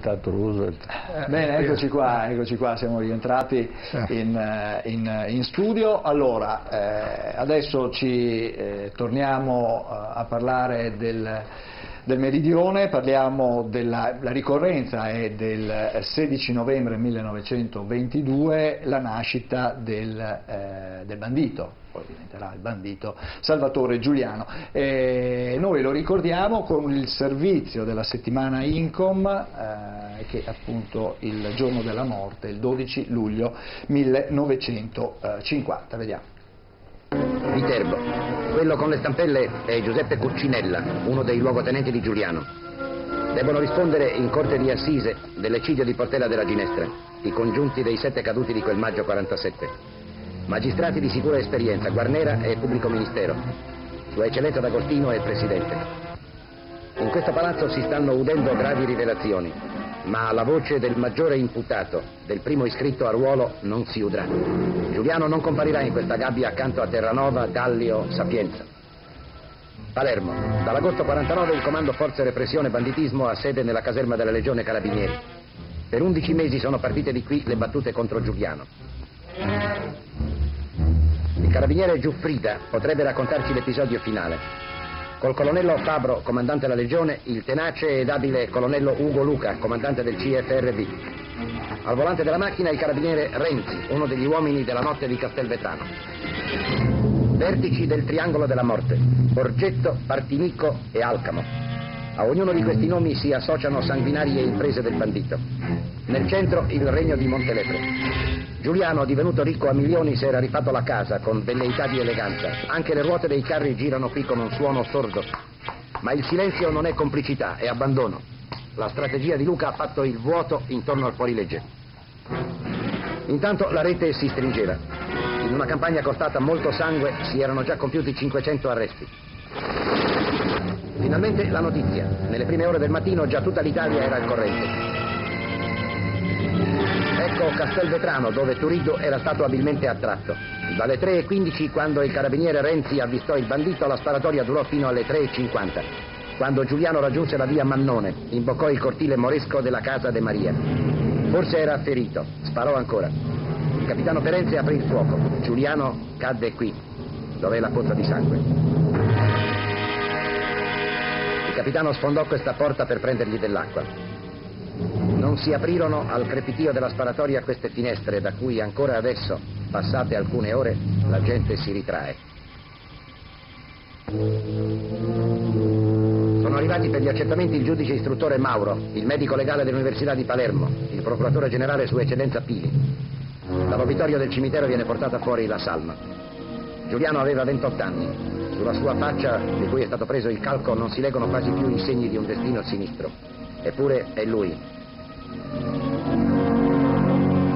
diventato Roosevelt. Bene, eccoci qua, siamo rientrati in studio. Allora, adesso torniamo a parlare del Meridione, parliamo della ricorrenza è del 16 novembre 1922, la nascita del bandito, poi diventerà il bandito Salvatore Giuliano. Noi lo ricordiamo con il servizio della settimana Incom, che è appunto il giorno della morte, il 12 luglio 1950. Vediamo. Viterbo. Quello con le stampelle è Giuseppe Cuccinella, uno dei luogotenenti di Giuliano. Debbono rispondere in corte di assise dell'eccidio di Portella della Ginestra, i congiunti dei 7 caduti di quel maggio 47. Magistrati di sicura esperienza, Guarnera e pubblico ministero. Sua Eccellenza D'Agostino è presidente. In questo palazzo si stanno udendo gravi rivelazioni, ma la voce del maggiore imputato, del primo iscritto a ruolo, non si udrà. Giuliano non comparirà in questa gabbia accanto a Terranova, Gallio, Sapienza. Palermo. Dall'agosto 49 il comando Forze Repressione Banditismo ha sede nella caserma della Legione Carabinieri. Per 11 mesi sono partite di qui le battute contro Giuliano. Il carabiniere Giuffrida potrebbe raccontarci l'episodio finale. Col colonnello Fabro, comandante della Legione, il tenace ed abile colonnello Ugo Luca, comandante del CFRV. Al volante della macchina il carabiniere Renzi, uno degli uomini della notte di Castelvetrano. Vertici del triangolo della morte: Borgetto, Partinico e Alcamo. A ognuno di questi nomi si associano sanguinarie imprese del bandito. Nel centro il regno di Montelepre. Giuliano, divenuto ricco a milioni, si era rifatto la casa con velleità di eleganza. Anche le ruote dei carri girano qui con un suono sordo. Ma il silenzio non è complicità, è abbandono. La strategia di Luca ha fatto il vuoto intorno al fuorilegge. Intanto la rete si stringeva. In una campagna costata molto sangue si erano già compiuti 500 arresti. Finalmente la notizia. Nelle prime ore del mattino già tutta l'Italia era al corrente. Ecco Castelvetrano, dove Turiddu era stato abilmente attratto. Dalle 3:15, quando il carabiniere Renzi avvistò il bandito, la sparatoria durò fino alle 3:50. Quando Giuliano raggiunse la via Mannone, imboccò il cortile moresco della casa De Maria. Forse era ferito, sparò ancora. Il capitano Perenze aprì il fuoco. Giuliano cadde qui, dove è la pozza di sangue. Il capitano sfondò questa porta per prendergli dell'acqua. Non si aprirono al crepitio della sparatoria queste finestre da cui ancora adesso, passate alcune ore, la gente si ritrae. Sono arrivati per gli accertamenti il giudice istruttore Mauro, il medico legale dell'Università di Palermo, il procuratore generale Sua Eccellenza Pili. Dall'obitorio del cimitero viene portata fuori la salma. Giuliano aveva 28 anni. Sulla sua faccia, di cui è stato preso il calco, non si leggono quasi più i segni di un destino sinistro. Eppure è lui.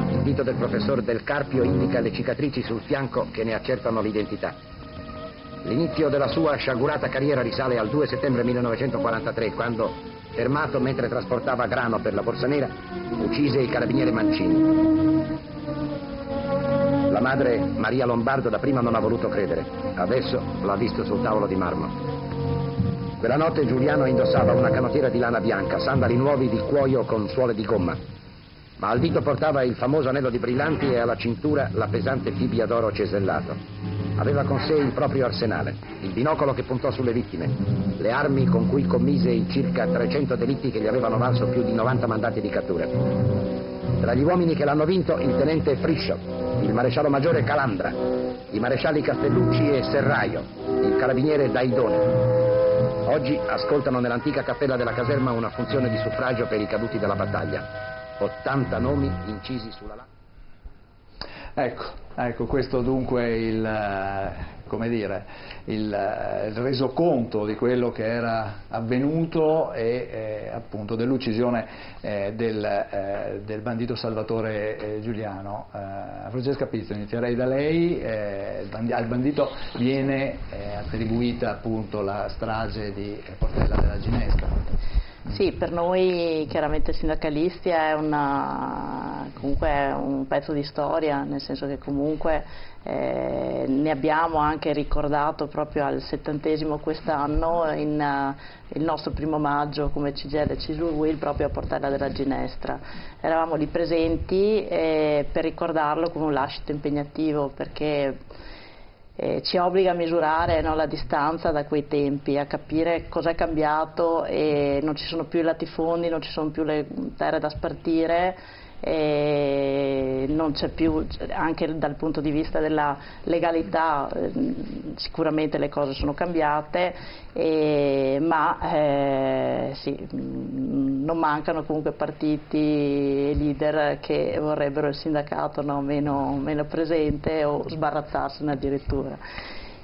Il dito del professor Del Carpio indica le cicatrici sul fianco che ne accertano l'identità. L'inizio della sua sciagurata carriera risale al 2 settembre 1943, quando, fermato mentre trasportava grano per la Borsa Nera, uccise il carabiniere Mancini. La madre, Maria Lombardo, dapprima non ha voluto credere. Adesso l'ha visto sul tavolo di marmo. Quella notte Giuliano indossava una canottiera di lana bianca, sandali nuovi di cuoio con suole di gomma. Ma al dito portava il famoso anello di brillanti e alla cintura la pesante fibbia d'oro cesellato. Aveva con sé il proprio arsenale, il binocolo che puntò sulle vittime, le armi con cui commise i circa 300 delitti che gli avevano valso più di 90 mandati di cattura. Tra gli uomini che l'hanno vinto il tenente Friscio, il maresciallo maggiore Calandra, i marescialli Castellucci e Serraio, il carabiniere Daidone. Oggi ascoltano nell'antica cappella della caserma una funzione di suffragio per i caduti della battaglia. 80 nomi incisi sulla lana. Ecco, questo dunque come dire, il resoconto di quello che era avvenuto e appunto dell'uccisione del bandito Salvatore Giuliano. Francesca Pizzo, inizierei da lei. Al bandito viene attribuita appunto la strage di Portella della Ginestra. Sì, per noi chiaramente sindacalisti è comunque è un pezzo di storia, nel senso che comunque ne abbiamo anche ricordato proprio al 70° quest'anno il nostro 1° maggio come CGIL CISL UIL proprio a Portella della Ginestra. Eravamo lì presenti per ricordarlo con un lascito impegnativo, perché ci obbliga a misurare, no, la distanza da quei tempi, a capire cosa è cambiato, e non ci sono più i latifondi, non ci sono più le terre da spartire, e non c'è più, anche dal punto di vista della legalità, sicuramente le cose sono cambiate, ma sì, non mancano comunque partiti e leader che vorrebbero il sindacato, no, meno presente o sbarazzarsene addirittura.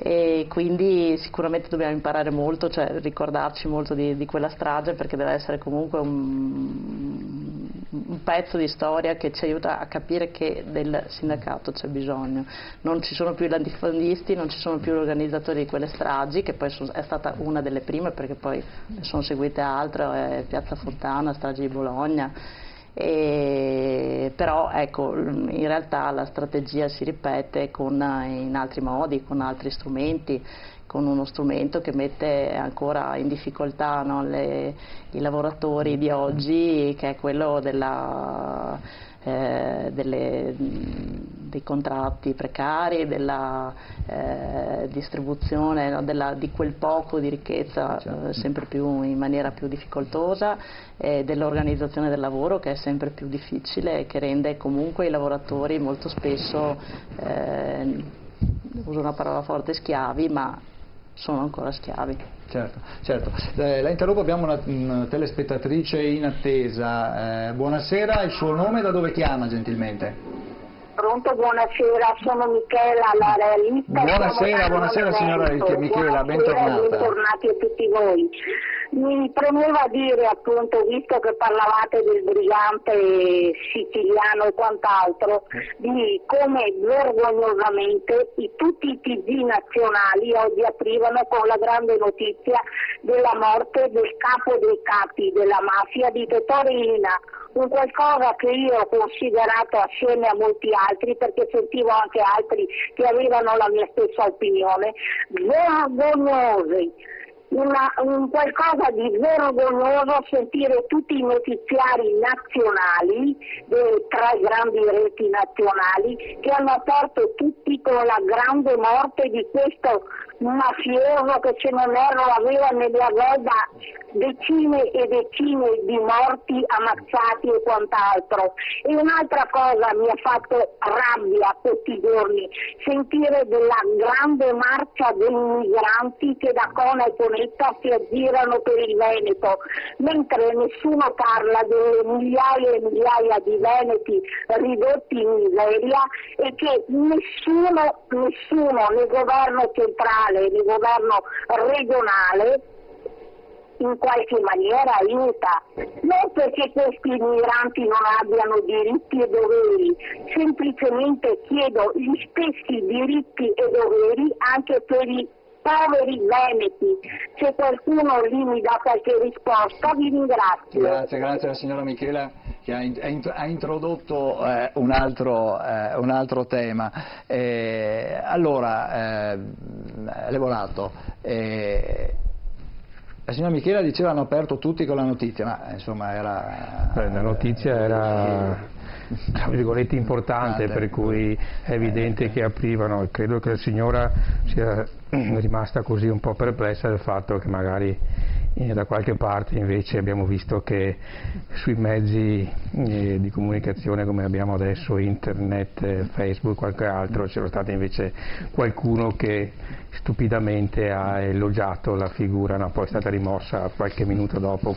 E quindi sicuramente dobbiamo imparare molto, cioè ricordarci molto di quella strage, perché deve essere comunque un pezzo di storia che ci aiuta a capire che del sindacato c'è bisogno. Non ci sono più i latifondisti, non ci sono più gli organizzatori di quelle stragi, che poi è stata una delle prime, perché poi ne sono seguite altre, Piazza Fontana, strage di Bologna. Però ecco, in realtà la strategia si ripete in altri modi, con altri strumenti, con uno strumento che mette ancora in difficoltà, no, i lavoratori di oggi, che è quello dei contratti precari, della distribuzione, no, di quel poco di ricchezza, sempre più in maniera più difficoltosa, dell'organizzazione del lavoro, che è sempre più difficile e che rende comunque i lavoratori molto spesso, uso una parola forte, schiavi, ma sono ancora schiavi. Certo. La interrompo, abbiamo una telespettatrice in attesa. Buonasera, il suo nome, da dove chiama gentilmente? Pronto, buonasera, sono Michela, la realista. Buonasera signora Michela, bentornata. Bentornati a tutti voi. Mi premeva dire, appunto, visto che parlavate del brigante siciliano e quant'altro, di come vergognosamente tutti i TG nazionali oggi aprivano con la grande notizia della morte del capo dei capi della mafia di Totò Riina. Un qualcosa che io ho considerato assieme a molti altri, perché sentivo anche altri che avevano la mia stessa opinione, vergognosi. Un qualcosa di vergognoso sentire tutti i notiziari nazionali, delle 3 grandi reti nazionali, che hanno aperto tutti con la grande morte di questo mafioso che, se non erro, aveva nella guardia decine e decine di morti, ammazzati e quant'altro. E un'altra cosa mi ha fatto rabbia questi giorni, sentire della grande marcia dei migranti che da Cona e Ponetta si aggirano per il Veneto, mentre nessuno parla delle migliaia e migliaia di veneti ridotti in miseria, e che nessuno né governo centrale né governo regionale in qualche maniera aiuta, non perché questi migranti non abbiano diritti e doveri, semplicemente chiedo gli stessi diritti e doveri anche per i poveri veneti. Se qualcuno lì mi dà qualche risposta, vi ringrazio. Grazie alla signora Michela, che ha introdotto un altro tema. Lavorato. La signora Michela diceva hanno aperto tutti con la notizia, ma insomma era... La notizia era, tra virgolette, importante, per cui è evidente che aprivano. Credo che la signora sia rimasta così un po' perplessa del fatto che magari da qualche parte invece abbiamo visto che sui mezzi di comunicazione come abbiamo adesso, internet, Facebook, qualche altro, c'era stato invece qualcuno che stupidamente ha elogiato la figura, no, poi è stata rimossa qualche minuto dopo.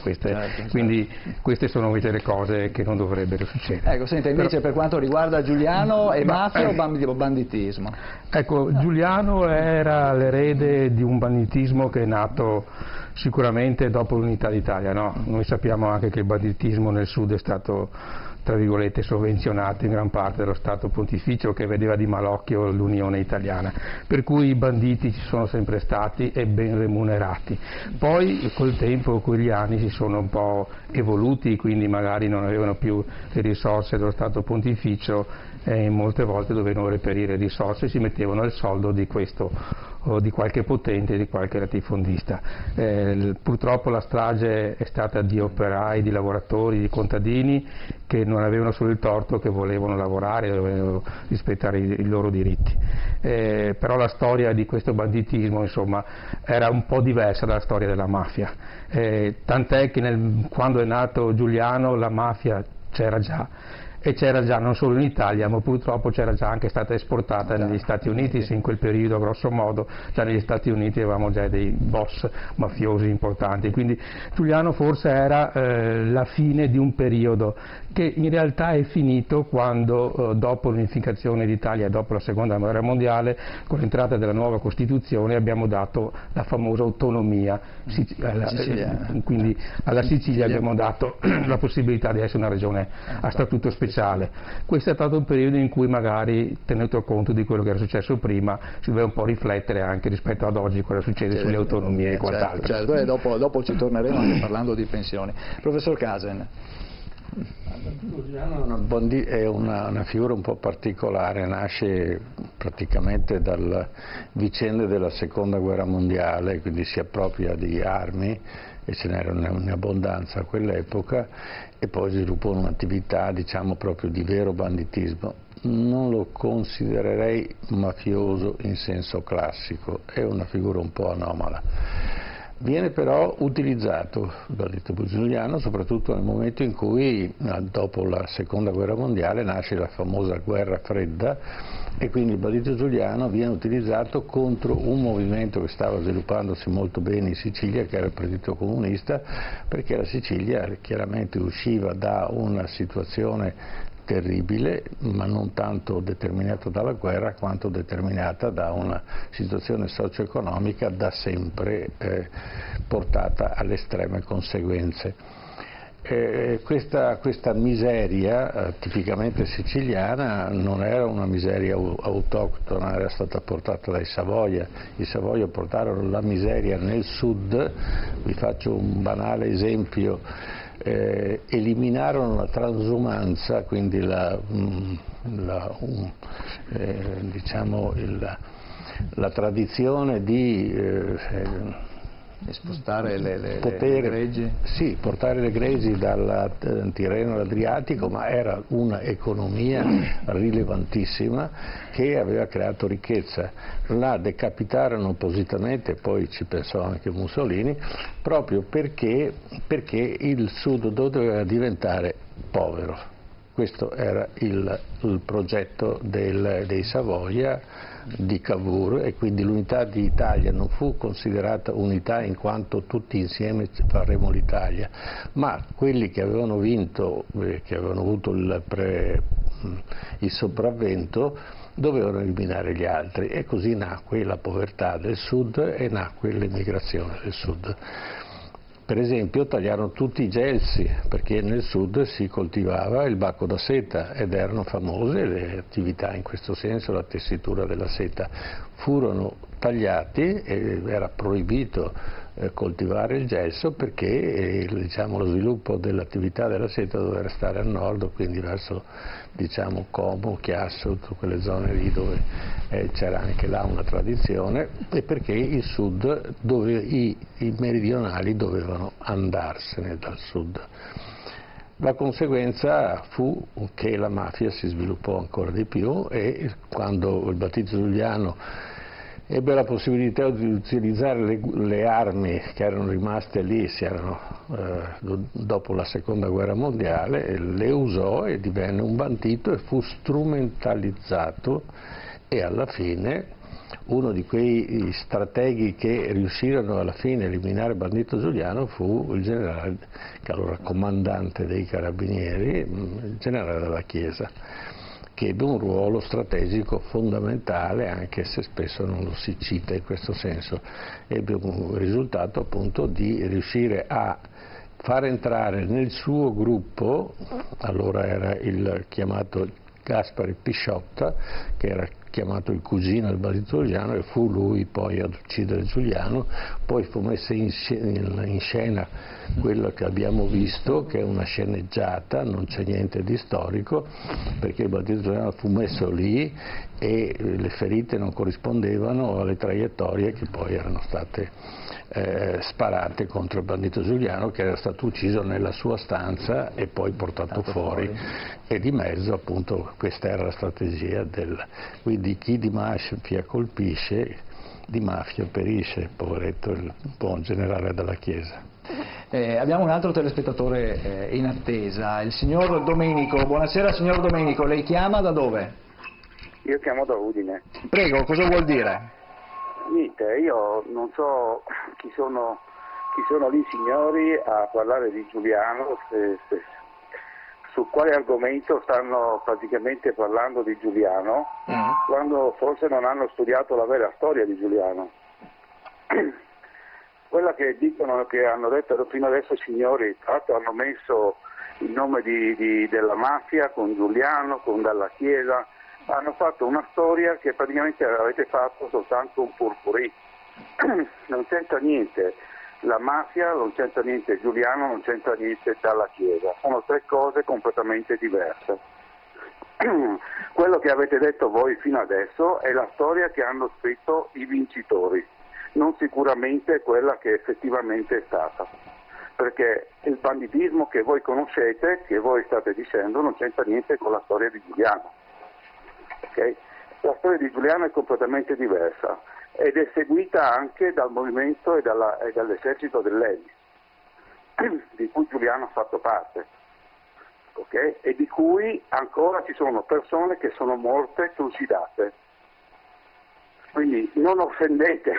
Quindi queste sono invece le cose che non dovrebbero succedere. Ecco, senta, invece per quanto riguarda Giuliano, è mafia o banditismo? Ecco, Giuliano era l'erede di un banditismo che è nato sicuramente dopo l'unità d'Italia, no? Noi sappiamo anche che il banditismo nel sud è stato tra virgolette sovvenzionato in gran parte dallo Stato Pontificio, che vedeva di malocchio l'Unione Italiana, per cui i banditi ci sono sempre stati e ben remunerati. Poi col tempo, con gli anni, si sono un po' evoluti, quindi magari non avevano più le risorse dello Stato Pontificio e molte volte dovevano reperire risorse e si mettevano al soldo di questo o di qualche potente, di qualche latifondista. Purtroppo la strage è stata di operai, di lavoratori, di contadini che non avevano solo il torto, che volevano lavorare, dovevano rispettare i loro diritti. Però la storia di questo banditismo, insomma, era un po' diversa dalla storia della mafia, tant'è che quando è nato Giuliano la mafia c'era già, e c'era già non solo in Italia, ma purtroppo c'era già anche stata esportata negli Stati Uniti. In quel periodo, grosso modo, già negli Stati Uniti avevamo già dei boss mafiosi importanti, quindi Giuliano forse era la fine di un periodo che in realtà è finito quando, dopo l'unificazione d'Italia e dopo la Seconda Guerra Mondiale, con l'entrata della nuova Costituzione abbiamo dato la famosa autonomia quindi alla Sicilia abbiamo dato la possibilità di essere una regione a statuto speciale. Questo è stato un periodo in cui, magari, tenuto conto di quello che era successo prima, si doveva un po' riflettere anche rispetto ad oggi cosa succede sulle autonomie e quant'altro. Certo. Dopo ci torneremo anche parlando di pensioni. Professor Casen. È una figura un po' particolare, nasce praticamente dalle vicende della Seconda Guerra Mondiale, quindi si appropria di armi, e ce n'era un'abbondanza a quell'epoca, e poi sviluppò un'attività, diciamo, proprio di vero banditismo. Non lo considererei mafioso in senso classico, è una figura un po' anomala. Viene però utilizzato dal bandito giuliano soprattutto nel momento in cui, dopo la Seconda Guerra Mondiale, nasce la famosa Guerra Fredda, e quindi il bandito giuliano viene utilizzato contro un movimento che stava sviluppandosi molto bene in Sicilia, che era il Partito Comunista, perché la Sicilia chiaramente usciva da una situazione terribile, ma non tanto determinata dalla guerra quanto determinata da una situazione socio-economica da sempre portata alle estreme conseguenze. Questa miseria tipicamente siciliana non era una miseria autoctona, era stata portata dai Savoia. I Savoia portarono la miseria nel sud. Vi faccio un banale esempio: eliminarono la transumanza, quindi diciamo la tradizione di spostare le greggi? Sì, portare le greggi dal Tirreno all'Adriatico, ma era un'economia rilevantissima che aveva creato ricchezza. La decapitarono appositamente, poi ci pensò anche Mussolini, proprio perché il Sud doveva diventare povero. Questo era il progetto dei Savoia, di Cavour, e quindi l'unità d'Italia non fu considerata unità in quanto tutti insieme faremo l'Italia, ma quelli che avevano vinto, che avevano avuto il sopravvento, dovevano eliminare gli altri, e così nacque la povertà del Sud e nacque l'emigrazione del Sud. Per esempio tagliarono tutti i gelsi, perché nel sud si coltivava il bacco da seta ed erano famose le attività in questo senso, la tessitura della seta. Furono tagliati e era proibito coltivare il gelso, perché diciamo, lo sviluppo dell'attività della seta doveva restare al nord, quindi verso diciamo, Como, Chiasso, tutte quelle zone lì dove c'era anche là una tradizione, e perché il sud, i meridionali dovevano andarsene dal sud. La conseguenza fu che la mafia si sviluppò ancora di più, e quando il Partito Giuliano ebbe la possibilità di utilizzare le armi che erano rimaste lì, dopo la Seconda Guerra Mondiale, le usò e divenne un bandito e fu strumentalizzato, e alla fine uno di quei strateghi che riuscirono alla fine a eliminare il bandito Giuliano fu il generale, che allora comandante dei carabinieri, il generale Dalla Chiesa, che ebbe un ruolo strategico fondamentale, anche se spesso non lo si cita in questo senso. Ebbe un risultato appunto di riuscire a far entrare nel suo gruppo, allora era il chiamato Gaspare Pisciotta, che era chiamato il cugino del bandito Giuliano, e fu lui poi ad uccidere Giuliano. Poi fu messa in scena quello che abbiamo visto, che è una sceneggiata, non c'è niente di storico, perché il bandito Giuliano fu messo lì e le ferite non corrispondevano alle traiettorie che poi erano state sparate contro il bandito Giuliano, che era stato ucciso nella sua stanza e poi portato fuori. E di mezzo appunto questa era la strategia quindi chi di mafia colpisce, di mafia perisce, poveretto il buon generale della Chiesa. Abbiamo un altro telespettatore in attesa, il signor Domenico. Buonasera signor Domenico, lei chiama da dove? Io chiamo da Udine. Prego, cosa vuol dire? Niente, io non so chi sono lì signori a parlare di Giuliano, su quale argomento stanno praticamente parlando di Giuliano, quando forse non hanno studiato la vera storia di Giuliano. Quella che dicono, che hanno detto fino adesso i signori, tra l'altro hanno messo il nome della mafia con Giuliano, con Dalla Chiesa, hanno fatto una storia che praticamente avete fatto soltanto un purpurì, non c'entra niente la mafia, non c'entra niente Giuliano, non c'entra niente Dalla Chiesa, sono tre cose completamente diverse. Quello che avete detto voi fino adesso è la storia che hanno scritto i vincitori, non sicuramente quella che effettivamente è stata, perché il banditismo che voi conoscete, che voi state dicendo, non c'entra niente con la storia di Giuliano. Okay? La storia di Giuliano è completamente diversa ed è seguita anche dal movimento e dall'esercito dell'Elis, di cui Giuliano ha fatto parte, okay? E di cui ancora ci sono persone che sono morte trucidate. Quindi non offendete,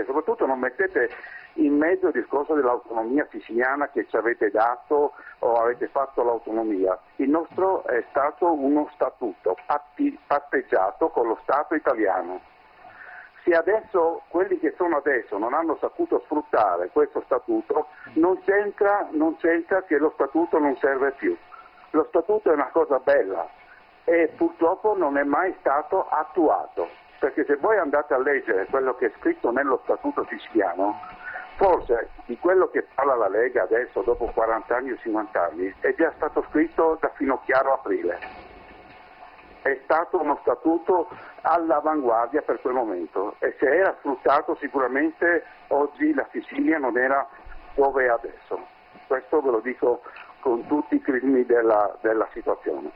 soprattutto non mettete in mezzo il discorso dell'autonomia siciliana che ci avete dato o avete fatto l'autonomia. Il nostro è stato uno statuto patteggiato con lo Stato italiano. Se adesso quelli che sono adesso non hanno saputo sfruttare questo statuto, non c'entra che lo statuto non serve più. Lo statuto è una cosa bella e purtroppo non è mai stato attuato. Perché se voi andate a leggere quello che è scritto nello Statuto siciliano, forse di quello che parla la Lega adesso, dopo 40 anni o 50 anni, è già stato scritto da Finocchiaro Aprile. È stato uno statuto all'avanguardia per quel momento e se era sfruttato sicuramente oggi la Sicilia non era dove è adesso. Questo ve lo dico con tutti i crismi della situazione.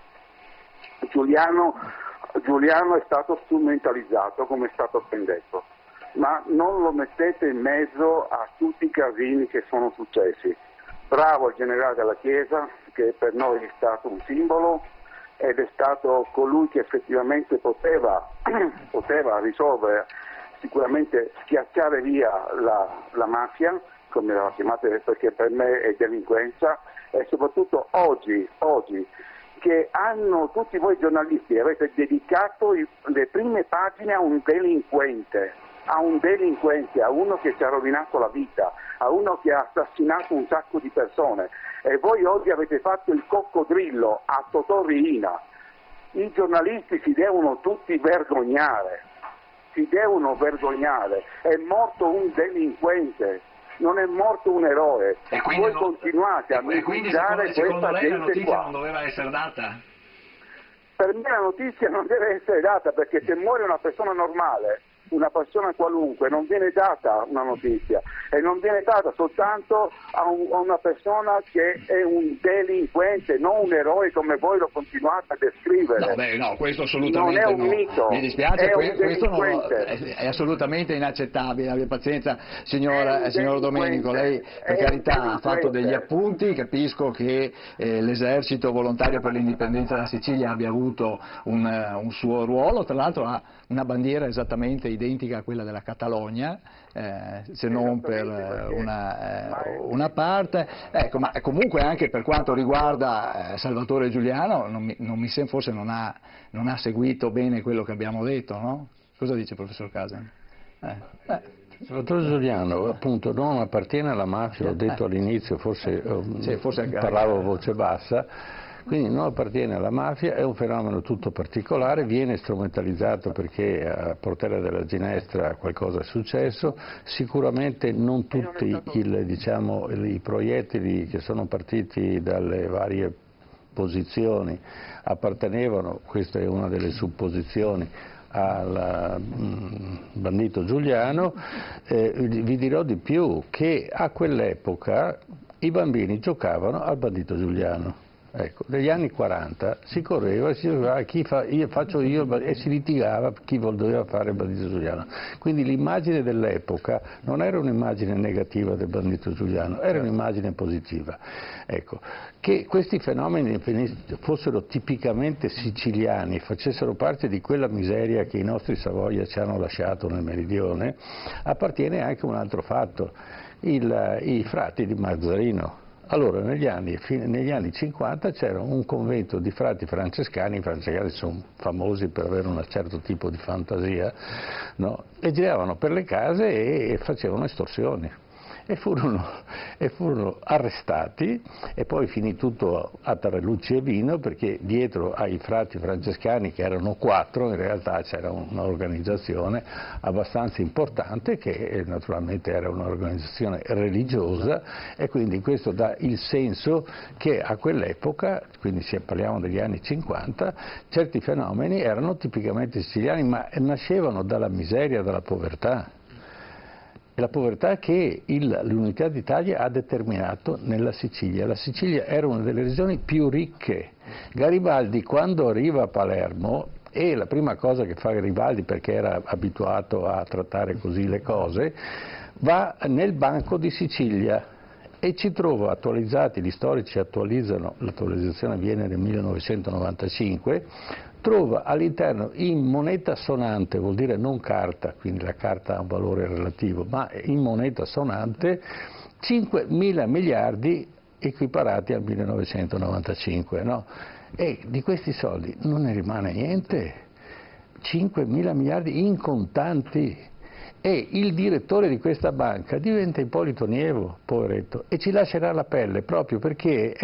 Giuliano è stato strumentalizzato, come è stato ben detto, ma non lo mettete in mezzo a tutti i casini che sono successi. Bravo il generale della Chiesa, che per noi è stato un simbolo ed è stato colui che effettivamente poteva risolvere, sicuramente schiacciare via la mafia, come la chiamate, perché per me è delinquenza, e soprattutto oggi che hanno tutti voi giornalisti, avete dedicato le prime pagine a un delinquente, a uno che ci ha rovinato la vita, a uno che ha assassinato un sacco di persone, e voi oggi avete fatto il coccodrillo a Totò Riina. I giornalisti si devono tutti vergognare, è morto un delinquente, non è morto un eroe. E quindi voi continuate a minimizzare questa lei la gente notizia qua. non doveva essere data? Per me la notizia non deve essere data, perché se muore una persona normale, una persona qualunque, non viene data una notizia, e non viene data soltanto a una persona che è un delinquente, non un eroe come voi lo continuate a descrivere. No, questo assolutamente non è un mito, mi dispiace, è questo è assolutamente inaccettabile. Abbia pazienza, signor Domenico, lei per carità ha fatto degli appunti, capisco che l'esercito volontario per l'indipendenza della Sicilia abbia avuto un suo ruolo, tra l'altro ha una bandiera esattamente identica a quella della Catalogna, se non per una parte, ecco, ma comunque anche per quanto riguarda Salvatore Giuliano forse non ha seguito bene quello che abbiamo detto, no? Cosa dice il professor Casan? Salvatore Giuliano appunto non appartiene alla mafia, l'ho detto all'inizio, forse parlavo a voce bassa, quindi non appartiene alla mafia, è un fenomeno tutto particolare, viene strumentalizzato perché a Portella della Ginestra qualcosa è successo, sicuramente non tutti i proiettili che sono partiti dalle varie posizioni appartenevano, questa è una delle supposizioni, al bandito Giuliano. Vi dirò di più, che a quell'epoca i bambini giocavano al bandito Giuliano. Ecco, negli anni 40 si correva, si diceva faccio io, e si litigava chi voleva fare il bandito Giuliano. Quindi l'immagine dell'epoca non era un'immagine negativa del bandito Giuliano, era un'immagine positiva. Ecco, che questi fenomeni fossero tipicamente siciliani, facessero parte di quella miseria che i nostri Savoia ci hanno lasciato nel meridione, appartiene anche a un altro fatto, i frati di Mazzarino. Allora, negli anni 50 c'era un convento di frati francescani, i francescani sono famosi per avere un certo tipo di fantasia, no? E giravano per le case e facevano estorsioni. E furono arrestati e poi finì tutto a tarallucci e vino, perché dietro ai frati francescani, che erano 4, in realtà c'era un'organizzazione abbastanza importante che naturalmente era un'organizzazione religiosa, e quindi questo dà il senso che a quell'epoca, quindi parliamo degli anni 50, certi fenomeni erano tipicamente siciliani, ma nascevano dalla miseria, dalla povertà. E la povertà che l'Unità d'Italia ha determinato nella Sicilia. La Sicilia era una delle regioni più ricche. Garibaldi, quando arriva a Palermo, e la prima cosa che fa Garibaldi, perché era abituato a trattare così le cose, va nel Banco di Sicilia e ci trova attualizzati, gli storici attualizzano, l'attualizzazione avviene nel 1995, trova all'interno in moneta sonante, vuol dire non carta, quindi la carta ha un valore relativo, ma in moneta sonante 5.000 miliardi equiparati al 1995, no? E di questi soldi non ne rimane niente, 5.000 miliardi in contanti. E il direttore di questa banca diventa Ippolito Nievo, poveretto, e ci lascerà la pelle proprio perché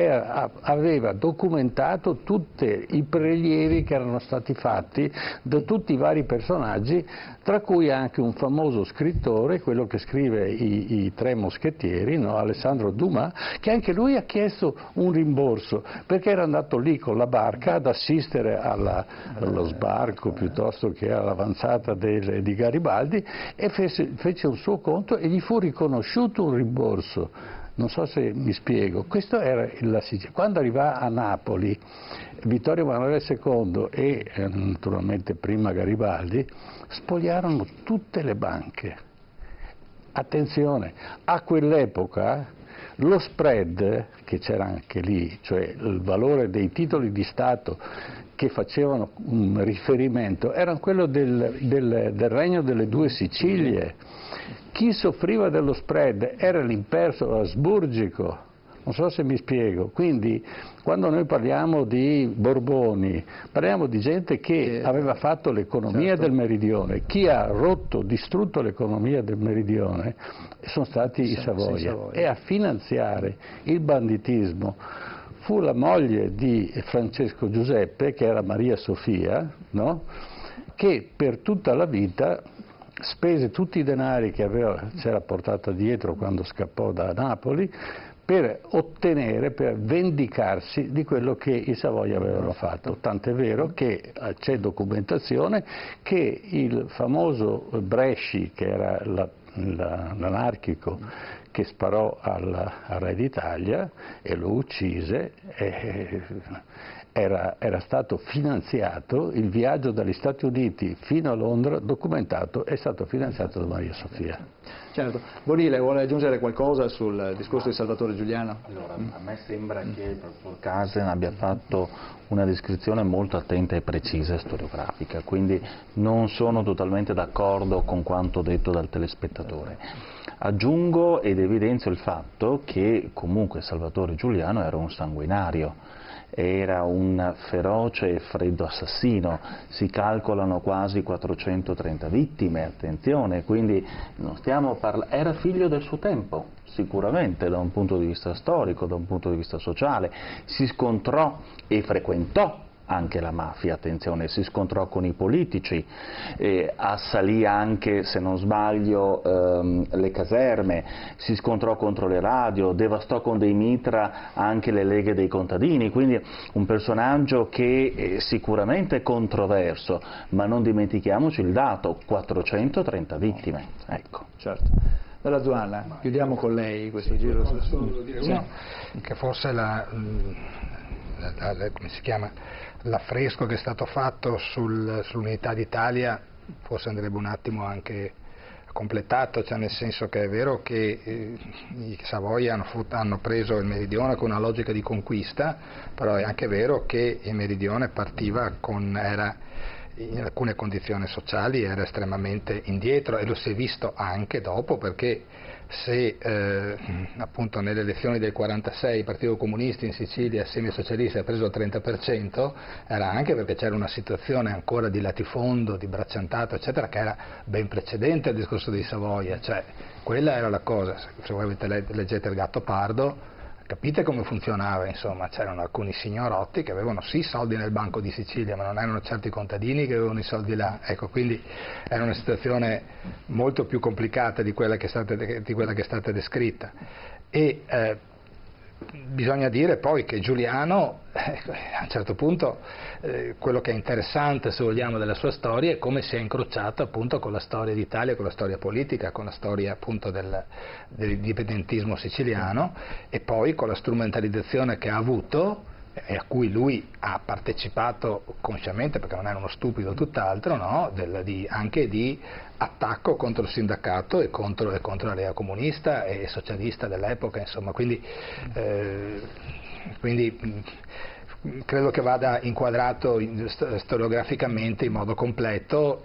aveva documentato tutti i prelievi che erano stati fatti da tutti i vari personaggi, tra cui anche un famoso scrittore, quello che scrive i Tre Moschettieri, no? Alessandro Dumas, che anche lui ha chiesto un rimborso perché era andato lì con la barca ad assistere allo sbarco piuttosto che all'avanzata di Garibaldi, e fece un suo conto e gli fu riconosciuto un rimborso. Non so se mi spiego. Questo era la Sicilia. Quando arriva a Napoli Vittorio Emanuele II e naturalmente prima Garibaldi spogliarono tutte le banche. Attenzione, a quell'epoca lo spread che c'era anche lì, cioè il valore dei titoli di Stato che facevano un riferimento, era quello del Regno delle Due Sicilie. Chi soffriva dello spread era l'imperso asburgico, non so se mi spiego. Quindi quando noi parliamo di Borboni, parliamo di gente che aveva fatto l'economia del Meridione. Chi ha distrutto l'economia del Meridione sono stati i Savoia, e a finanziare il banditismo fu la moglie di Francesco Giuseppe, che era Maria Sofia, no? Che per tutta la vita spese tutti i denari che c'era portata dietro quando scappò da Napoli per vendicarsi di quello che i Savoia avevano fatto. Tant'è vero che c'è documentazione che il famoso Bresci, che era l'anarchico che sparò al re d'Italia e lo uccise, era stato finanziato, il viaggio dagli Stati Uniti fino a Londra, documentato, è stato finanziato da Maria Sofia. Certo. Bonile, vuole aggiungere qualcosa sul discorso di Salvatore Giuliano? Allora, a me sembra che il professor Casen abbia fatto una descrizione molto attenta e precisa e storiografica, quindi non sono totalmente d'accordo con quanto detto dal telespettatore. Aggiungo ed evidenzio il fatto che comunque Salvatore Giuliano era un sanguinario, era un feroce e freddo assassino, si calcolano quasi 430 vittime, attenzione, quindi non stiamo era figlio del suo tempo, sicuramente da un punto di vista storico, da un punto di vista sociale, si scontrò e frequentò anche la mafia, attenzione, si scontrò con i politici, assalì anche, se non sbaglio, le caserme, si scontrò contro le radio, devastò con dei mitra anche le leghe dei contadini, quindi un personaggio che è sicuramente controverso, ma non dimentichiamoci il dato, 430 vittime. Ecco. Certo. Dalla Zuanna, chiudiamo con lei questo giro. Che forse come si chiama, l'affresco che è stato fatto sull'unità d'Italia forse andrebbe un attimo anche completato, cioè nel senso che è vero che i Savoia hanno preso il Meridione con una logica di conquista, però è anche vero che il Meridione partiva era in alcune condizioni sociali era estremamente indietro, e lo si è visto anche dopo, perché se appunto nelle elezioni del 46 il Partito Comunista in Sicilia assieme ai socialisti ha preso il 30%, era anche perché c'era una situazione ancora di latifondo, di bracciantato eccetera, che era ben precedente al discorso di Savoia, cioè quella era la cosa. Se voi avete leggete Il Gattopardo, capite come funzionava, insomma, c'erano alcuni signorotti che avevano sì soldi nel Banco di Sicilia, ma non erano certi contadini che avevano i soldi là, ecco, quindi era una situazione molto più complicata di quella che è stata descritta. E bisogna dire poi che Giuliano, a un certo punto, quello che è interessante, se vogliamo, della sua storia è come si è incrociato appunto con la storia d'Italia, con la storia politica, con la storia appunto dell'indipendentismo siciliano, e poi con la strumentalizzazione che ha avuto e a cui lui ha partecipato consciamente, perché non era uno stupido tutt'altro, no? Anche di attacco contro il sindacato e contro la Lega comunista e socialista dell'epoca, insomma, quindi credo che vada inquadrato storiograficamente in modo completo,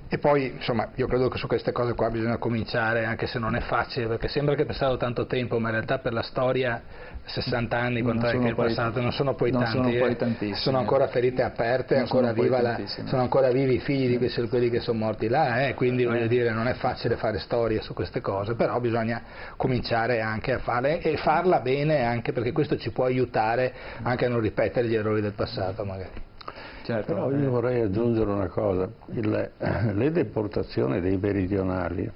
e poi insomma io credo che su queste cose qua bisogna cominciare, anche se non è facile, perché sembra che è passato tanto tempo, ma in realtà per la storia 60 anni quanto è che è passato non sono poi tanti, sono ancora ferite aperte, sono ancora vivi i figli di quelli che sono morti là, quindi voglio dire, non è facile fare storie su queste cose, però bisogna cominciare anche a farle e farla bene, anche perché questo ci può aiutare anche a non ripetere gli errori del passato magari. Certo, però io vorrei aggiungere una cosa, le deportazioni dei meridionali,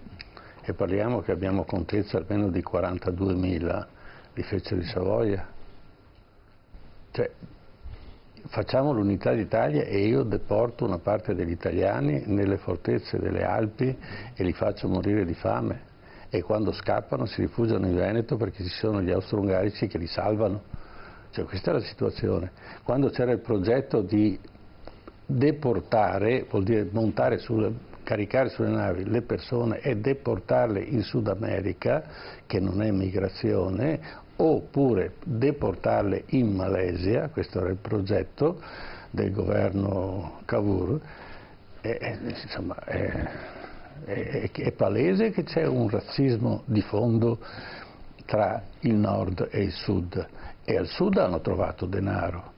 e parliamo che abbiamo contezza almeno di 42.000, li fece di Savoia, cioè facciamo l'unità d'Italia e io deporto una parte degli italiani nelle fortezze delle Alpi e li faccio morire di fame, e quando scappano si rifugiano in Veneto perché ci sono gli austro-ungarici che li salvano. Cioè, questa è la situazione. Quando c'era il progetto di deportare, vuol dire caricare sulle navi le persone e deportarle in Sud America, che non è migrazione, oppure deportarle in Malesia, questo era il progetto del governo Cavour, insomma è palese che c'è un razzismo di fondo tra il nord e il sud, e al sud hanno trovato denaro.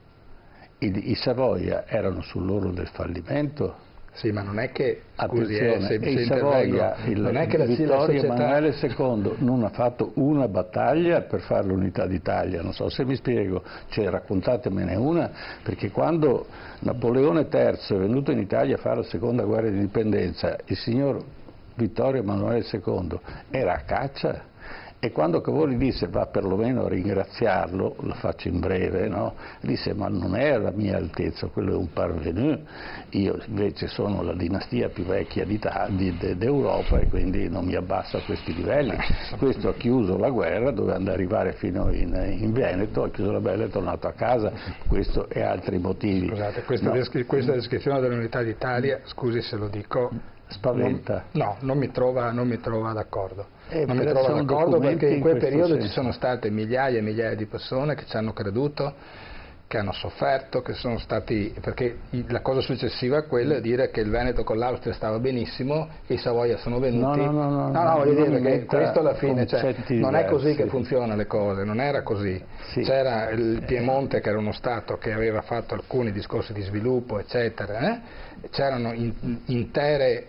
I Savoia erano sull'orlo del fallimento. Sì, ma non è che, scusi, in Savoia non è che Vittorio Emanuele II non ha fatto una battaglia per fare l'unità d'Italia, non so se mi spiego, cioè raccontatemene una, perché quando Napoleone III è venuto in Italia a fare la seconda guerra di indipendenza, il signor Vittorio Emanuele II era a caccia. E quando Cavour disse va perlomeno a ringraziarlo, lo faccio in breve, no? Disse ma non è la mia altezza, quello è un parvenu, io invece sono la dinastia più vecchia d'Europa e quindi non mi abbasso a questi livelli. Questo ha chiuso la guerra, doveva arrivare fino in Veneto, ha chiuso la guerra e è tornato a casa, questo e altri motivi. Scusate, questa descrizione dell'unità d'Italia, scusi se lo dico, spaventa. No, non mi trova d'accordo. Non mi trova d'accordo perché in quel periodo ci sono state migliaia e migliaia di persone che ci hanno creduto, che hanno sofferto, che sono stati, perché la cosa successiva è quella di dire che il Veneto con l'Austria stava benissimo e i Savoia sono venuti. No, voglio dire che questo alla fine, non è così che diversi. funzionano le cose, non era così. Sì. C'era il Piemonte che era uno Stato che aveva fatto alcuni discorsi di sviluppo, eccetera, c'erano intere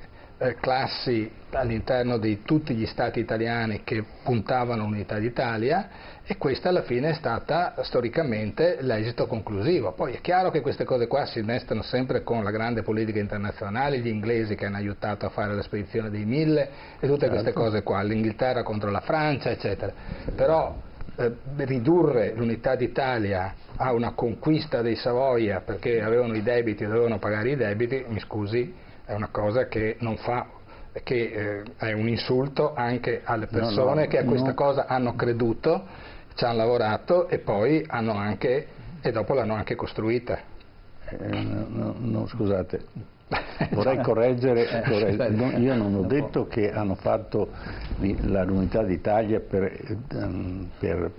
classi all'interno di tutti gli Stati italiani che puntavano all'unità d'Italia, e questa alla fine è stata storicamente l'esito conclusivo. Poi è chiaro che queste cose qua si innestano sempre con la grande politica internazionale, gli inglesi che hanno aiutato a fare la spedizione dei 1000 e tutte queste cose qua, l'Inghilterra contro la Francia, eccetera. Però ridurre l'unità d'Italia a una conquista dei Savoia perché avevano i debiti e dovevano pagare i debiti, mi scusi, è una cosa che non fa, che è un insulto anche alle persone che a questa cosa hanno creduto, ci hanno lavorato e poi hanno anche, e dopo l'hanno anche costruita. Scusate, vorrei correggere, io non ho detto che hanno fatto l'unità d'Italia per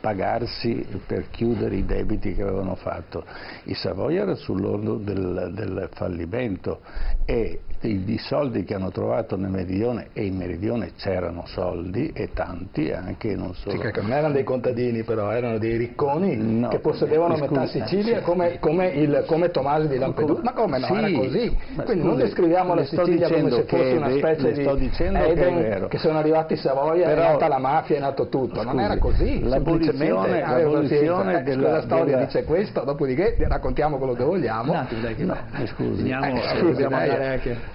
pagarsi, per chiudere i debiti che avevano fatto. I Savoia era sull'orlo del fallimento, e i soldi che hanno trovato nel meridione, e in meridione c'erano soldi e tanti anche, non solo. Sì, che non erano dei contadini, però erano dei ricconi che possedevano metà Sicilia, come Tommaso di Lampedusa. Ma come no? Era così. Quindi non descriviamo la Sicilia come se fosse una specie di Eden, che sono arrivati i Savoia, è nata la mafia, è nato tutto. Non era così. L'abolizione della storia dice questo, dopodiché raccontiamo quello che vogliamo. Dobbiamo andare anche.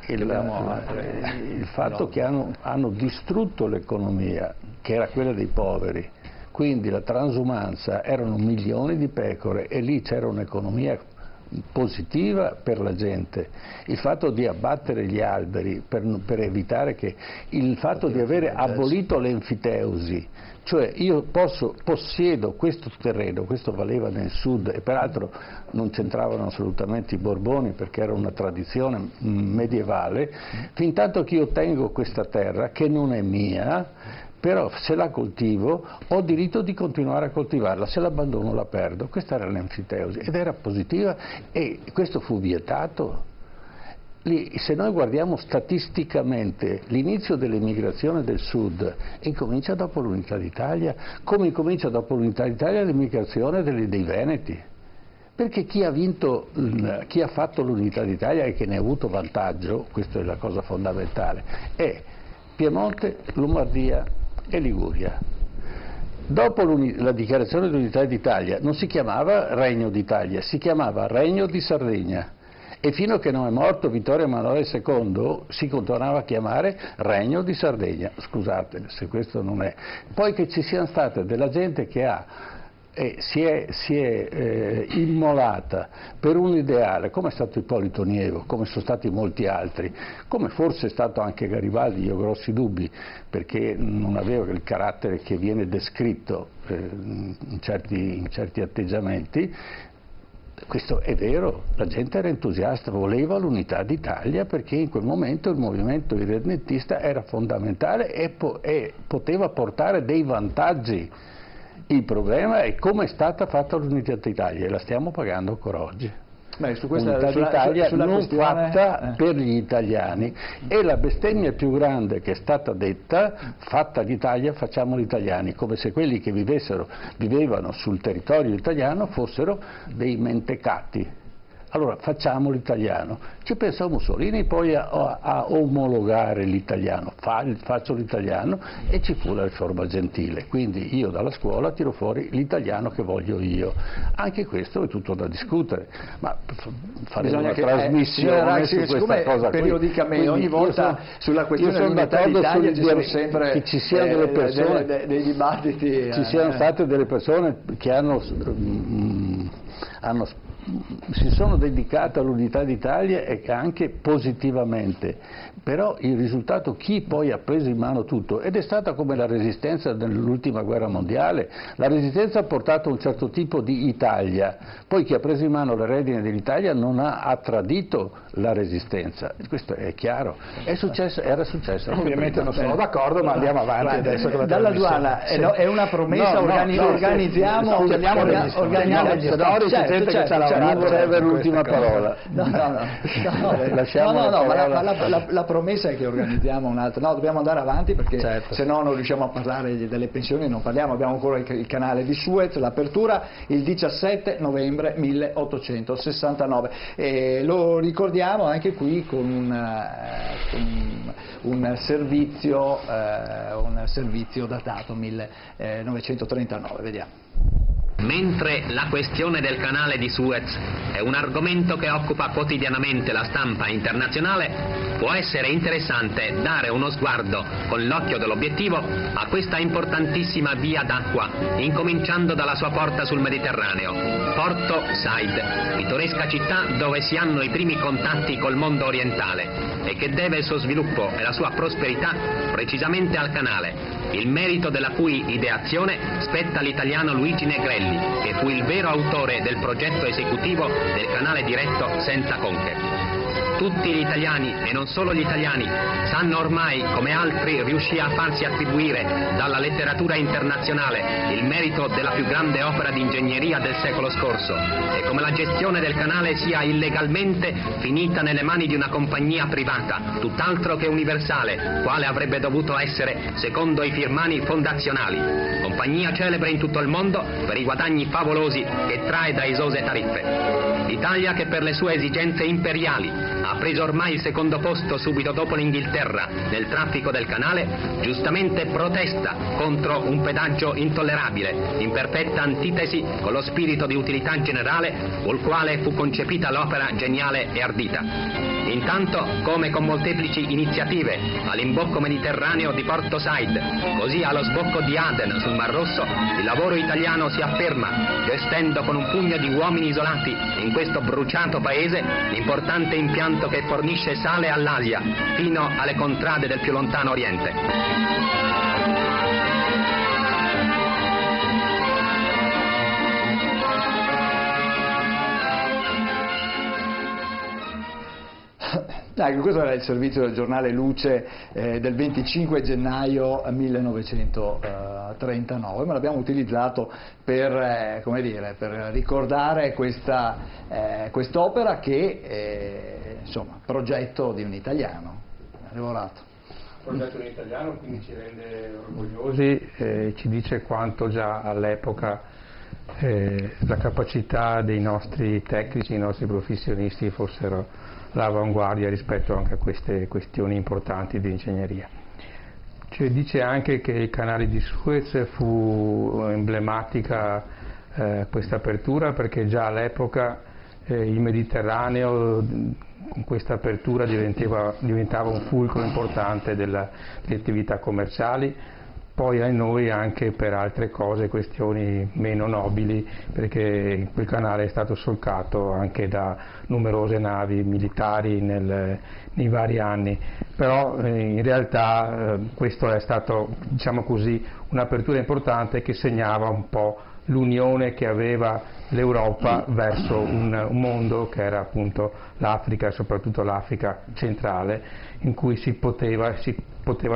Il fatto che hanno distrutto l'economia, che era quella dei poveri, quindi la transumanza, erano milioni di pecore e lì c'era un'economia positiva per la gente. Il fatto di abbattere gli alberi per evitare che, il fatto di avere abolito l'enfiteusi, cioè io possiedo questo terreno, questo valeva nel sud, e peraltro non c'entravano assolutamente i Borboni perché era una tradizione medievale, fin tanto che io tengo questa terra che non è mia, però se la coltivo ho diritto di continuare a coltivarla, se l'abbandono la perdo. Questa era l'enfiteusi ed era positiva, e questo fu vietato. Se noi guardiamo statisticamente l'inizio dell'emigrazione del sud, incomincia dopo l'unità d'Italia, come incomincia dopo l'unità d'Italia l'emigrazione dei veneti. Perché chi ha fatto l'unità d'Italia e che ne ha avuto vantaggio, questa è la cosa fondamentale, è Piemonte, Lombardia e Liguria. Dopo la dichiarazione dell'unità d'Italia non si chiamava Regno d'Italia, si chiamava Regno di Sardegna, e fino a che non è morto Vittorio Emanuele II si continuava a chiamare Regno di Sardegna. Scusate se questo non è. Poi che ci sia stata della gente che si è immolata per un ideale, come è stato Ippolito Nievo, come sono stati molti altri, come forse è stato anche Garibaldi, io ho grossi dubbi, perché non aveva il carattere che viene descritto in certi atteggiamenti. Questo è vero, la gente era entusiasta, voleva l'unità d'Italia perché in quel momento il movimento irredentista era fondamentale e poteva portare dei vantaggi. Il problema è come è stata fatta l'unità d'Italia, e la stiamo pagando ancora oggi. L'unità d'Italia non fatta per gli italiani, e la bestemmia più grande che è stata detta: fatta l'Italia, facciamo gli italiani, come se quelli che vivevano sul territorio italiano fossero dei mentecatti. Allora facciamo l'italiano. Ci pensò Mussolini poi a omologare l'italiano, faccio l'italiano, e ci fu la riforma gentile, quindi io dalla scuola tiro fuori l'italiano che voglio io. Anche questo è tutto da discutere, ma faremo una trasmissione su questa cosa periodicamente, ogni volta sulla questione dell'unità d'Italia ci sono sempre che ci siano delle persone, dei dibattiti, ci siano state delle persone che hanno si sono dedicate all'unità d'Italia e anche positivamente, però il risultato, chi poi ha preso in mano tutto, ed è stata come la resistenza nell'ultima guerra mondiale, la resistenza ha portato un certo tipo di Italia, poi chi ha preso in mano le redine dell'Italia non ha tradito la resistenza, questo è chiaro, era successo. Ovviamente non sono d'accordo, ma andiamo avanti adesso con la Dalla trasmissione. Aduana è una promessa, organizziamo gli storici, gente che c'ha la non serve l'ultima parola. Lasciamo la promessa è che organizziamo un'altra. No, dobbiamo andare avanti perché se no non riusciamo a parlare delle pensioni, non parliamo. Abbiamo ancora il canale di Suez, l'apertura il 17 novembre 1869 e lo ricordiamo anche qui con un servizio datato 1939. Vediamo. Mentre la questione del canale di Suez è un argomento che occupa quotidianamente la stampa internazionale, può essere interessante dare uno sguardo con l'occhio dell'obiettivo a questa importantissima via d'acqua, incominciando dalla sua porta sul Mediterraneo, Porto Said, pittoresca città dove si hanno i primi contatti col mondo orientale e che deve il suo sviluppo e la sua prosperità precisamente al canale, il merito della cui ideazione spetta all'italiano Luigi Negrelli, che fu il vero autore del progetto esecutivo del canale diretto senza conche. Tutti gli italiani, e non solo gli italiani, sanno ormai come altri riuscì a farsi attribuire dalla letteratura internazionale il merito della più grande opera di ingegneria del secolo scorso e come la gestione del canale sia illegalmente finita nelle mani di una compagnia privata, tutt'altro che universale, quale avrebbe dovuto essere secondo i firmani fondazionali, compagnia celebre in tutto il mondo per i guadagni favolosi che trae da esose tariffe. L'Italia, che per le sue esigenze imperiali ha preso ormai il secondo posto subito dopo l'Inghilterra nel traffico del canale, giustamente protesta contro un pedaggio intollerabile, in perfetta antitesi con lo spirito di utilità generale col quale fu concepita l'opera geniale e ardita. Intanto, come con molteplici iniziative all'imbocco mediterraneo di Porto Said, così allo sbocco di Aden sul Mar Rosso, il lavoro italiano si afferma, gestendo con un pugno di uomini isolati in questo bruciato paese l'importante impianto che fornisce sale all'Asia fino alle contrade del più lontano Oriente. Questo era il servizio del giornale Luce del 25 gennaio 1939, ma l'abbiamo utilizzato per ricordare quest'opera che insomma, progetto di un italiano, lavorato. Progetto di un italiano, quindi ci rende orgogliosi, ci dice quanto già all'epoca la capacità dei nostri tecnici, i nostri professionisti fossero all'avanguardia rispetto anche a queste questioni importanti di ingegneria. Ci dice anche che il canale di Suez fu emblematica questa apertura, perché già all'epoca il Mediterraneo con questa apertura diventava un fulcro importante delle attività commerciali, poi a noi anche per altre cose, questioni meno nobili, perché quel canale è stato solcato anche da numerose navi militari nei vari anni, però in realtà questo è stato, diciamo così, un'apertura importante che segnava un po' l'unione che aveva l'Europa verso un mondo che era appunto l'Africa, soprattutto l'Africa centrale, in cui si poteva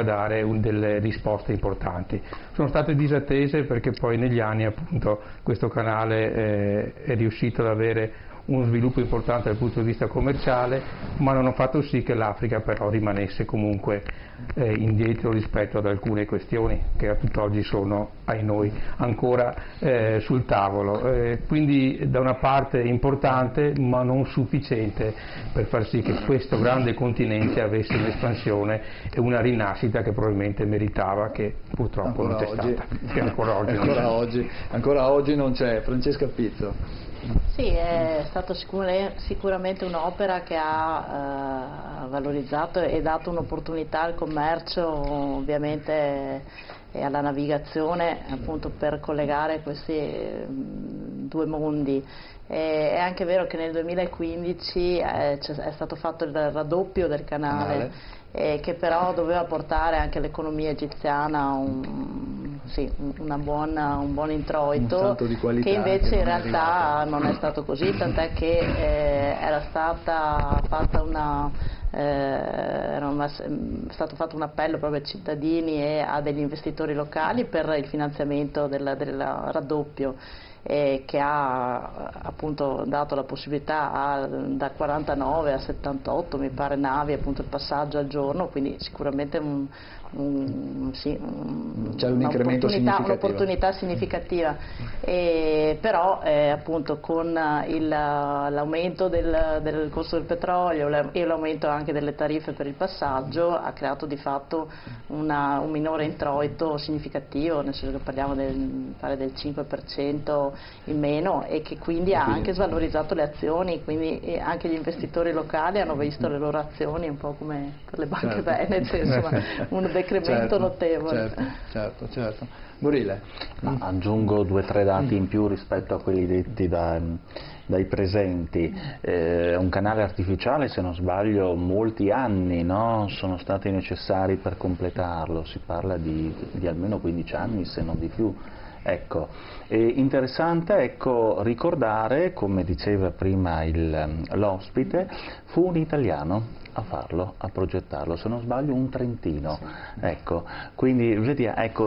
dare delle risposte importanti. Sono state disattese perché poi negli anni appunto questo canale è riuscito ad avere uno sviluppo importante dal punto di vista commerciale, ma non ha fatto sì che l'Africa però rimanesse comunque indietro rispetto ad alcune questioni che a tutt'oggi sono, ai noi, ancora sul tavolo. Quindi da una parte importante ma non sufficiente per far sì che questo grande continente avesse un'espansione e una rinascita che probabilmente meritava, che purtroppo non c'è stata. E ancora oggi non c'è. Francesca Pizzo. Sì, è stata sicuramente un'opera che ha valorizzato e dato un'opportunità al commercio, ovviamente, e alla navigazione, appunto, per collegare questi due mondi. È anche vero che nel 2015 è stato fatto il raddoppio del canale, che però doveva portare anche all'economia egiziana un buon introito, che invece in realtà non è stato così, tant'è che era stato fatto un appello proprio ai cittadini e a degli investitori locali per il finanziamento del raddoppio, che ha appunto dato la possibilità da 49 a 78 mi pare navi, appunto il passaggio al giorno, quindi sicuramente c'è un incremento un'opportunità significativa, però appunto con l'aumento del costo del petrolio e l'aumento anche delle tariffe per il passaggio ha creato di fatto un minore introito significativo, nel senso che parliamo del 5% in meno, e che quindi ha anche svalorizzato le azioni, quindi anche gli investitori locali hanno visto le loro azioni un po' come per le banche venete, insomma un decremento notevole. Certo. Murile. Aggiungo 2 o 3 dati in più rispetto a quelli detti dai presenti. Un canale artificiale, se non sbaglio, molti anni, no? Sono stati necessari per completarlo, si parla di almeno 15 anni se non di più. Ecco, interessante ricordare, come diceva prima l'ospite, fu un italiano a farlo, a progettarlo, se non sbaglio un trentino, sì. Ecco, quindi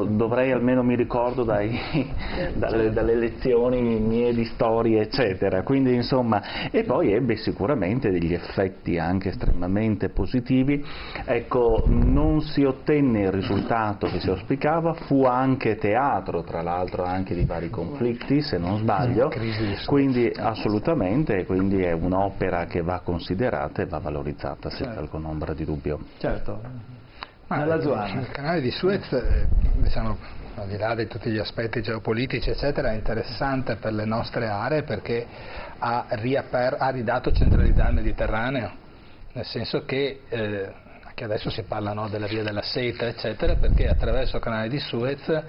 dovrei almeno mi ricordo dalle lezioni mie di storia eccetera, quindi insomma, e poi ebbe sicuramente degli effetti anche estremamente positivi. Ecco, non si ottenne il risultato che si auspicava, fu anche teatro tra l'altro anche di vari conflitti se non sbaglio, quindi assolutamente, quindi è un'opera che va considerata e va valorizzata senza alcun ombra di dubbio. Certo. Il canale di Suez, diciamo, al di là di tutti gli aspetti geopolitici eccetera, è interessante per le nostre aree perché ha ridato centralità al Mediterraneo, nel senso che adesso si parla della via della seta eccetera, perché attraverso il canale di Suez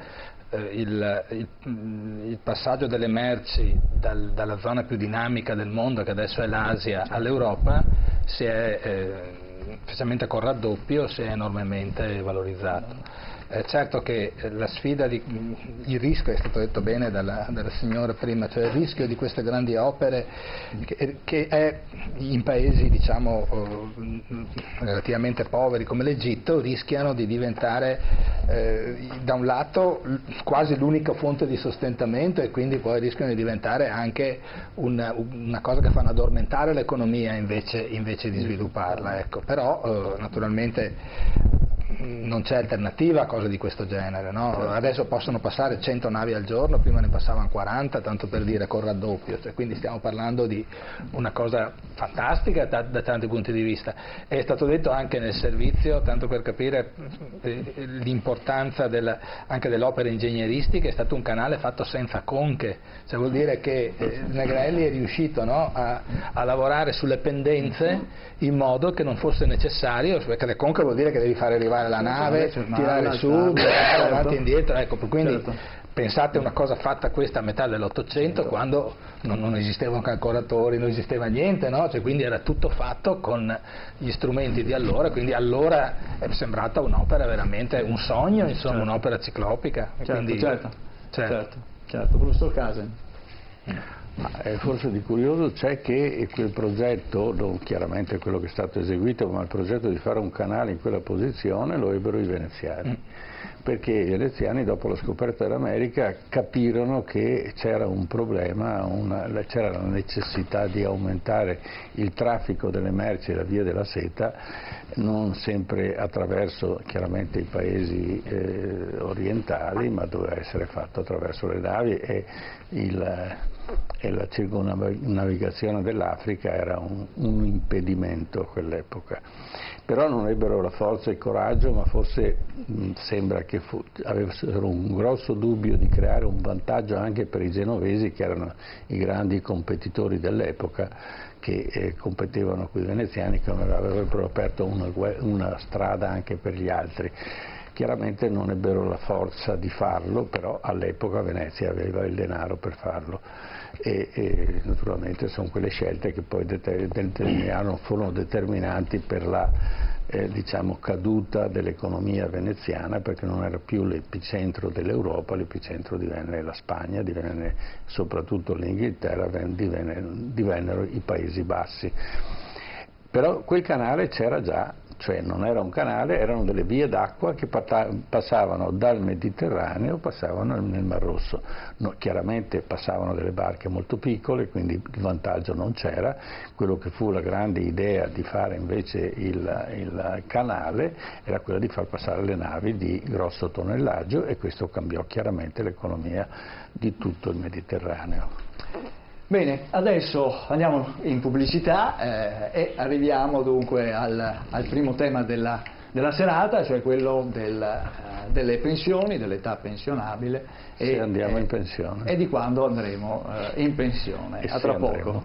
il passaggio delle merci dalla zona più dinamica del mondo, che adesso è l'Asia, all'Europa, specialmente con raddoppio, si è enormemente valorizzato. Certo che la sfida, il rischio, è stato detto bene dalla signora prima, cioè il rischio di queste grandi opere che è in paesi diciamo relativamente poveri come l'Egitto, rischiano di diventare da un lato quasi l'unica fonte di sostentamento, e quindi poi rischiano di diventare anche una cosa che fanno addormentare l'economia invece di svilupparla, ecco. Però naturalmente non c'è alternativa a cose di questo genere, no? Adesso possono passare 100 navi al giorno, prima ne passavano 40, tanto per dire, col raddoppio, cioè, quindi stiamo parlando di una cosa fantastica da tanti punti di vista. È stato detto anche nel servizio, tanto per capire l'importanza anche dell'opera ingegneristica, è stato un canale fatto senza conche, cioè vuol dire che Negrelli è riuscito, no, a lavorare sulle pendenze in modo che non fosse necessario, perché le conche vuol dire che devi fare arrivare la nave, tirare su, avanti e indietro, ecco, quindi pensate una cosa fatta questa a metà dell'Ottocento, quando non esistevano calcolatori, non esisteva niente, no? Cioè, quindi era tutto fatto con gli strumenti di allora, quindi allora è sembrata un'opera veramente, un sogno, insomma, un'opera ciclopica. Certo, professor Casen. Forse di curioso c'è che quel progetto, non chiaramente quello che è stato eseguito, ma il progetto di fare un canale in quella posizione lo ebbero i veneziani, perché i veneziani dopo la scoperta dell'America capirono che c'era un problema, c'era la necessità di aumentare il traffico delle merci e la via della seta, non sempre attraverso chiaramente i paesi orientali, ma doveva essere fatto attraverso le navi, e la circumnavigazione dell'Africa era un impedimento a quell'epoca. Però non ebbero la forza e il coraggio, ma forse sembra che avessero un grosso dubbio di creare un vantaggio anche per i genovesi, che erano i grandi competitori dell'epoca, che competevano con i veneziani, che avrebbero aperto una strada anche per gli altri. chiaramente non ebbero la forza di farlo, però all'epoca Venezia aveva il denaro per farlo e naturalmente sono quelle scelte che poi furono determinanti per la diciamo, caduta dell'economia veneziana, perché non era più l'epicentro dell'Europa, l'epicentro divenne la Spagna, divenne soprattutto l'Inghilterra, divennero i Paesi Bassi. Però quel canale c'era già, cioè non era un canale, erano delle vie d'acqua che passavano dal Mediterraneo, passavano nel Mar Rosso. No, chiaramente passavano delle barche molto piccole, quindi il vantaggio non c'era. Quello che fu la grande idea di fare invece il canale era quella di far passare le navi di grosso tonnellaggio, e questo cambiò chiaramente l'economia di tutto il Mediterraneo. Bene, adesso andiamo in pubblicità e arriviamo dunque al primo tema della serata, cioè quello delle pensioni, dell'età pensionabile e andiamo in pensione. E di quando andremo in pensione. A tra poco.